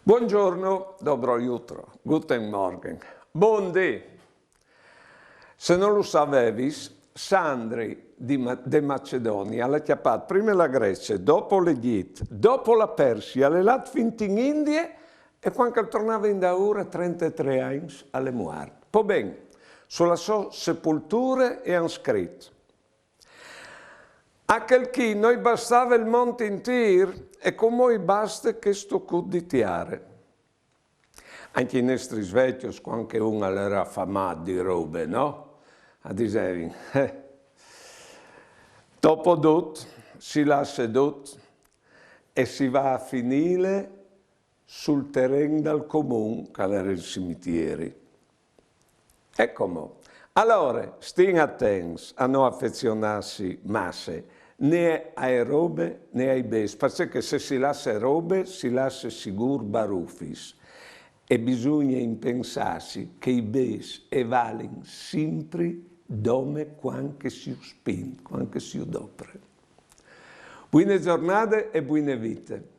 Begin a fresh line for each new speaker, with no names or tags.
Buongiorno, dobro jutro, guten Morgen, buondì. Se non lo sapevi, Sandri de Macedonia l'ha chiappato prima la Grecia, dopo l'Egitto, dopo la Persia, le lat finito in Indie e quando tornava in Daura 33 anni alle morte. Poi bene, sulla sua sepoltura e han scritto: a quel chi noi bastava il monte intir e come basta che sto cuditiare. Anche i nostri svecchi, quando uno era affamato di robe, no? A dicevi, dopo tutto si lascia tutto e si va a finire sul terreno del comune, che era il cimitero. Ecco. Allora, stiamo attenti a non affezionarsi masse né ai robe né ai bes, perché se si lascia robe si lascia sicuro barufis e bisogna impensarsi che i bes valen sempre dome quando si spin, quando si dopre. Buone giornate e buone vite.